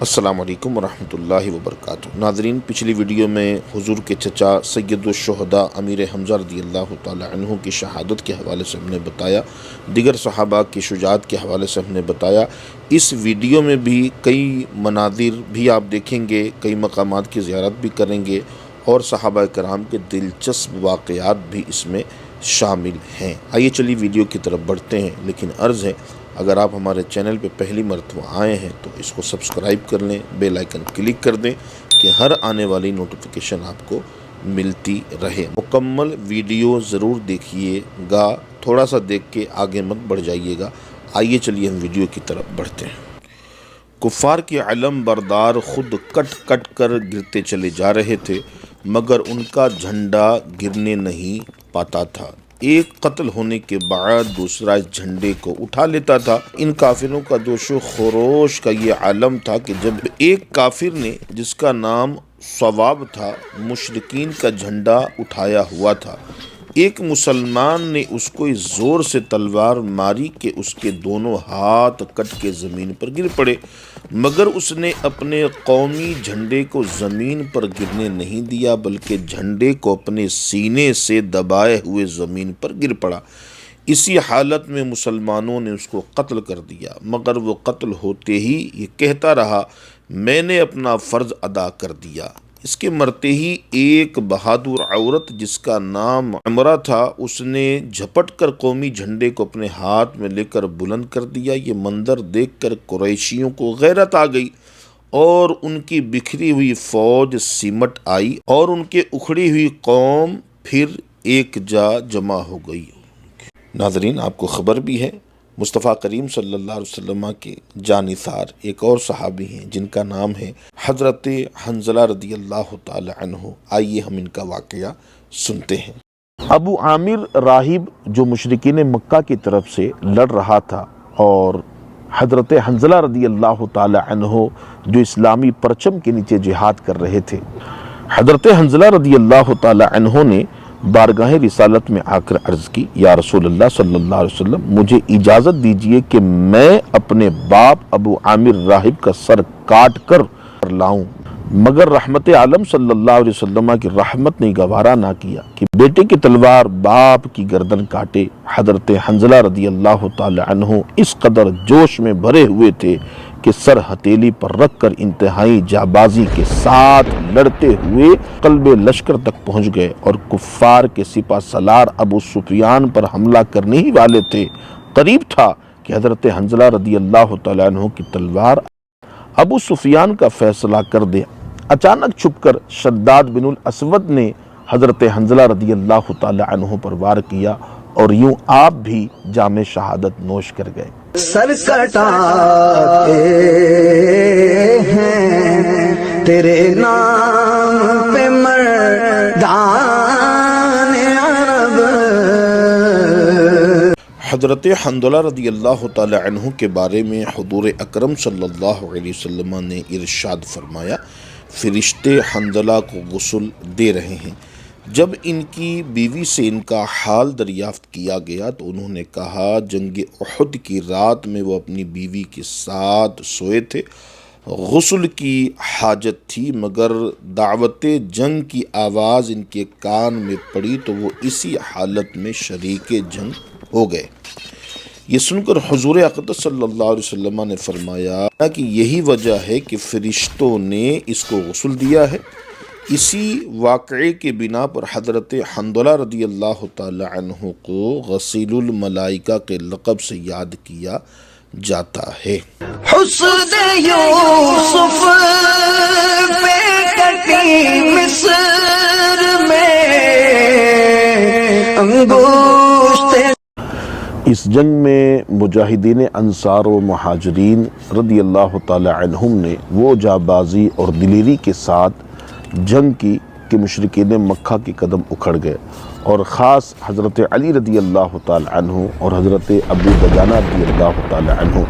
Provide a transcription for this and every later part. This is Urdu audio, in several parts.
السلام علیکم ورحمۃ اللہ وبرکاتہ۔ ناظرین، پچھلی ویڈیو میں حضور کے چچا سید الشہداء امیر حمزہ رضی اللہ تعالی عنہ کی شہادت کے حوالے سے ہم نے بتایا، دیگر صحابہ کی شجاعت کے حوالے سے ہم نے بتایا۔ اس ویڈیو میں بھی کئی مناظر بھی آپ دیکھیں گے، کئی مقامات کی زیارت بھی کریں گے اور صحابہ کرام کے دلچسپ واقعات بھی اس میں شامل ہیں۔ آئیے چلیے ویڈیو کی طرف بڑھتے ہیں، لیکن عرض ہے اگر آپ ہمارے چینل پہ پہلی مرتبہ آئے ہیں تو اس کو سبسکرائب کر لیں، بیل آئیکن کلک کر دیں کہ ہر آنے والی نوٹیفیکیشن آپ کو ملتی رہے۔ مکمل ویڈیو ضرور دیکھیے گا، تھوڑا سا دیکھ کے آگے مت بڑھ جائیے گا۔ آئیے چلیے ہم ویڈیو کی طرف بڑھتے ہیں۔ کفار کے علم بردار خود کٹ کٹ کر گرتے چلے جا رہے تھے، مگر ان کا جھنڈا گرنے نہیں پاتا تھا۔ ایک قتل ہونے کے بعد دوسرا اس جھنڈے کو اٹھا لیتا تھا۔ ان کافروں کا جوش و خروش کا یہ عالم تھا کہ جب ایک کافر نے، جس کا نام ثواب تھا، مشرکین کا جھنڈا اٹھایا ہوا تھا، ایک مسلمان نے اس کو اس زور سے تلوار ماری کہ اس کے دونوں ہاتھ کٹ کے زمین پر گر پڑے، مگر اس نے اپنے قومی جھنڈے کو زمین پر گرنے نہیں دیا، بلکہ جھنڈے کو اپنے سینے سے دبائے ہوئے زمین پر گر پڑا۔ اسی حالت میں مسلمانوں نے اس کو قتل کر دیا، مگر وہ قتل ہوتے ہی یہ کہتا رہا، میں نے اپنا فرض ادا کر دیا۔ اس کے مرتے ہی ایک بہادر عورت جس کا نام عمرہ تھا، اس نے جھپٹ کر قومی جھنڈے کو اپنے ہاتھ میں لے کر بلند کر دیا۔ یہ منظر دیکھ کر قریشیوں کو غیرت آ گئی اور ان کی بکھری ہوئی فوج سمٹ آئی اور ان کے اکھڑی ہوئی قوم پھر ایک جا جمع ہو گئی۔ ناظرین، آپ کو خبر بھی ہے، مصطفیٰ کریم صلی اللہ علیہ وسلم کے جانثار ایک اور صحابی ہیں جن کا نام ہے حضرت حنظلہ رضی اللہ تعالی عنہ۔ آئیے ہم ان کا واقعہ سنتے ہیں۔ ابو عامر راہب جو مشرکین مکہ کی طرف سے لڑ رہا تھا اور حضرت حنظلہ رضی اللہ تعالی عنہ جو اسلامی پرچم کے نیچے جہاد کر رہے تھے، حضرت حنظلہ رضی اللہ تعالی عنہ نے بارگاہ رسالت میں آ کر عرض کی، یا رسول اللہ صلی اللہ علیہ وسلم، مجھے اجازت دیجئے کہ میں اپنے باپ ابو عامر راہب کا سر کاٹ کر لاؤں، مگر رحمت عالم صلی اللہ علیہ وسلم کی رحمت نے گوارا نہ کیا کہ بیٹے کی تلوار باپ کی گردن کاٹے۔ حضرت حنظلہ رضی اللہ تعالی عنہ اس قدر جوش میں بھرے ہوئے تھے کہ سر ہتھیلی پر رکھ کر انتہائی جانبازی کے ساتھ لڑتے ہوئے قلب لشکر تک پہنچ گئے اور کفار کے سپہ سالار ابو سفیان پر حملہ کرنے ہی والے تھے۔ قریب تھا کہ حضرت حنظلہ رضی اللہ تعالی عنہ کی تلوار ابو سفیان کا فیصلہ کر دے۔ اچانک چھپ کر شداد بن الاسود نے حضرت حنظلہ رضی اللہ تعالی عنہ پر وار کیا اور یوں آپ بھی جام شہادت نوش کر گئے۔ سر کٹاتے ہیں تیرے نام پہ مردان عرب۔ حضرت حنظلہ رضی اللہ تعالی عنہ کے بارے میں حضور اکرم صلی اللہ علیہ وسلم نے ارشاد فرمایا، فرشتے حنظلہ کو غسل دے رہے ہیں۔ جب ان کی بیوی سے ان کا حال دریافت کیا گیا تو انہوں نے کہا، جنگ احد کی رات میں وہ اپنی بیوی کے ساتھ سوئے تھے، غسل کی حاجت تھی، مگر دعوت جنگ کی آواز ان کے کان میں پڑی تو وہ اسی حالت میں شریک جنگ ہو گئے۔ یہ سن کر حضور اقدس صلی اللہ علیہ وسلم نے فرمایا کہ یہی وجہ ہے کہ فرشتوں نے اس کو غسل دیا ہے۔ اسی واقعے کے بنا پر حضرت حنظلہ رضی اللہ تعالی عنہ کو غسیل الملائکہ کے لقب سے یاد کیا جاتا ہے۔ حسن یوسف پہ کٹی مصر میں انگشت۔ اس جنگ میں مجاہدین انصار و مہاجرین رضی اللہ تعالی عنہم نے وہ جانبازی اور دلیری کے ساتھ جنگ کی کہ مشرکین مکہ کے قدم اکھڑ گئے، اور خاص حضرت علی رضی اللہ تعالی عنہ اور حضرت ابو دجانہ رضی اللہ تعالی عنہ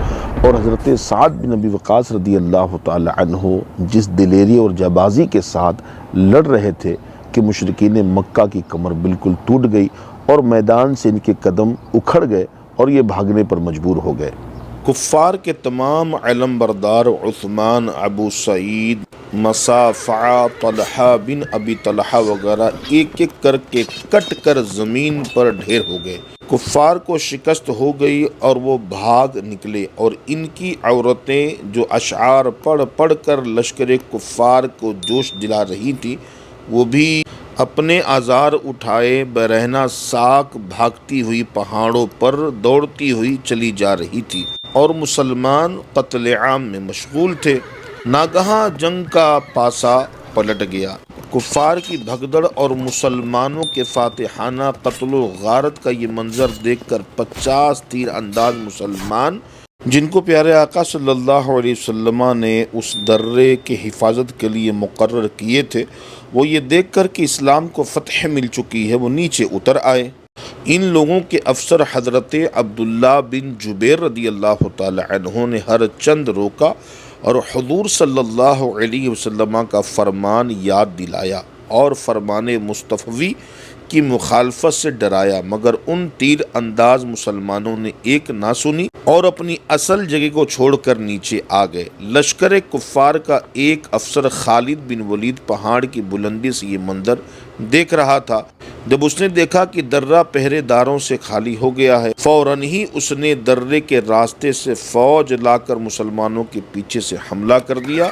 اور حضرت سعد بن ابی وقاص رضی اللہ تعالی عنہ جس دلیری اور جانبازی کے ساتھ لڑ رہے تھے کہ مشرکین مکہ کی کمر بالکل ٹوٹ گئی اور میدان سے ان کے قدم اکھڑ گئے اور یہ بھاگنے پر مجبور ہو گئے۔ کفار کے تمام علم بردار عثمان، ابو سعید، مصافع، طلحہ بن ابی طلحہ وغیرہ ایک ایک کر کے کٹ کر زمین پر ڈھیر ہو گئے۔ کفار کو شکست ہو گئی اور وہ بھاگ نکلے، اور ان کی عورتیں جو اشعار پڑھ پڑھ کر لشکر کفار کو جوش دلا رہی تھی، وہ بھی اپنے آزار اٹھائے برہنہ ساکھ بھاگتی ہوئی پہاڑوں پر دوڑتی ہوئی چلی جا رہی تھی، اور مسلمان قتل عام میں مشغول تھے۔ ناگہاں جنگ کا پاسا پلٹ گیا۔ کفار کی بھگدڑ اور مسلمانوں کے فاتحانہ قتل و غارت کا یہ منظر دیکھ کر 50 تیر انداز مسلمان، جن کو پیارے آقا صلی اللہ علیہ وسلم نے اس درے کے حفاظت کے لیے مقرر کیے تھے، وہ یہ دیکھ کر کہ اسلام کو فتح مل چکی ہے، وہ نیچے اتر آئے۔ ان لوگوں کے افسر حضرت عبداللہ بن جبیر رضی اللہ تعالی عنہ نے ہر چند روکا اور حضور صلی اللہ علیہ وسلم کا فرمان یاد دلایا اور فرمان مصطفی کی مخالفت سے ڈرایا، مگر ان تیر انداز مسلمانوں نے ایک نہ سنی اور اپنی اصل جگہ کو چھوڑ کر نیچے آ گئے۔ لشکر کفار کا ایک افسر خالد بن ولید پہاڑ کی بلندی سے یہ منظر دیکھ رہا تھا۔ جب اس نے دیکھا کہ درہ پہرے داروں سے خالی ہو گیا ہے، فوراً ہی اس نے درے کے راستے سے فوج لا کر مسلمانوں کے پیچھے سے حملہ کر دیا۔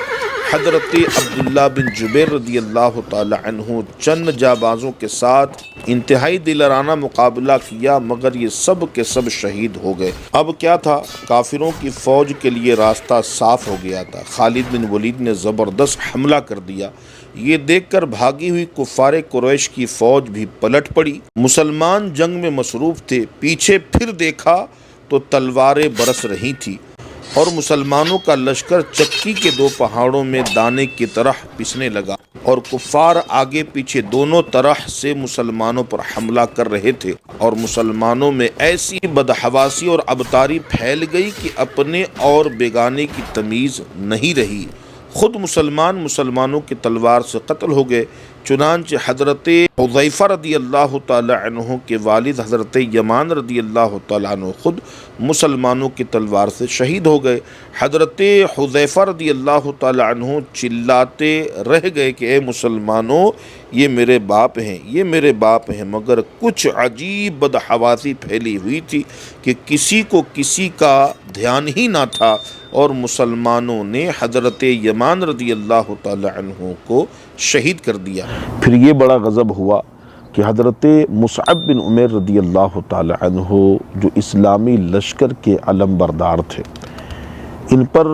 حضرت عبداللہ بن جبیر رضی اللہ تعالی عنہ چند جابازوں کے ساتھ انتہائی دلرانہ مقابلہ کیا، مگر یہ سب کے سب شہید ہو گئے۔ اب کیا تھا، کافروں کی فوج کے لیے راستہ صاف ہو گیا تھا۔ خالد بن ولید نے زبردست حملہ کر دیا۔ یہ دیکھ کر بھاگی ہوئی کفار قریش کی فوج بھی پلٹ پڑی۔ مسلمان جنگ میں مصروف تھے، پیچھے پھر دیکھا تو تلواریں برس رہی تھیں، اور مسلمانوں کا لشکر چکی کے دو پہاڑوں میں دانے کی طرح پسنے لگا، اور کفار آگے پیچھے دونوں طرح سے مسلمانوں پر حملہ کر رہے تھے، اور مسلمانوں میں ایسی بدحواسی اور ابتاری پھیل گئی کہ اپنے اور بیگانے کی تمیز نہیں رہی۔ خود مسلمانوں کی تلوار سے قتل ہو گئے۔ چنانچہ حضرت حذیفہ رضی اللہ تعالی عنہ کے والد حضرت یمان رضی اللہ تعالی عنہ خود مسلمانوں کی تلوار سے شہید ہو گئے۔ حضرت حذیفہ رضی اللہ تعالی عنہ چلاتے رہ گئے کہ اے مسلمانوں، یہ میرے باپ ہیں، یہ میرے باپ ہیں، مگر کچھ عجیب بدحواسی پھیلی ہوئی تھی کہ کسی کو کسی کا دھیان ہی نہ تھا، اور مسلمانوں نے حضرت یمان رضی اللہ تعالی عنہ کو شہید کر دیا۔ پھر یہ بڑا غضب ہوا کہ حضرت مصعب بن عمیر رضی اللہ تعالی عنہ جو اسلامی لشکر کے علم بردار تھے، ان پر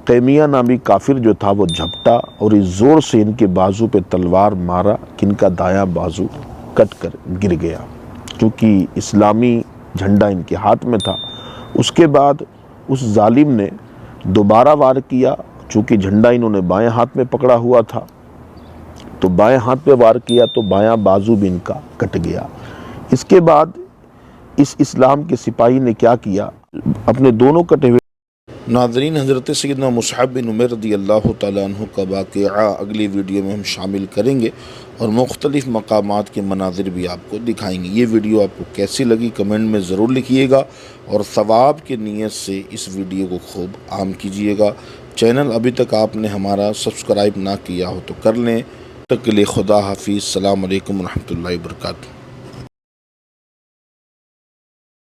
قیمیہ نامی کافر جو تھا وہ جھپٹا اور اس زور سے ان کے بازو پہ تلوار مارا کہ ان کا دایاں بازو کٹ کر گر گیا، کیونکہ اسلامی جھنڈا ان کے ہاتھ میں تھا۔ اس کے بعد اس ظالم نے دوبارہ وار کیا، چونکہ جھنڈا انہوں نے بائیں ہاتھ میں پکڑا ہوا تھا، تو بائیں ہاتھ پہ وار کیا تو بایاں بازو بھی ان کا کٹ گیا۔ اس کے بعد اس اسلام کے سپاہی نے کیا کیا، اپنے دونوں کٹے ہوئے ناظرین، حضرت سیدنا مصعب بن عمیر رضی اللہ تعالیٰ عنہ کا واقعہ اگلی ویڈیو میں ہم شامل کریں گے، اور مختلف مقامات کے مناظر بھی آپ کو دکھائیں گے۔ یہ ویڈیو آپ کو کیسی لگی کمنٹ میں ضرور لکھیے گا، اور ثواب کی نیت سے اس ویڈیو کو خوب عام کیجیے گا۔ چینل ابھی تک آپ نے ہمارا سبسکرائب نہ کیا ہو تو کر لیں۔ تک کے لیے خدا حافظ، السلام علیکم ورحمۃ اللہ وبرکاتہ۔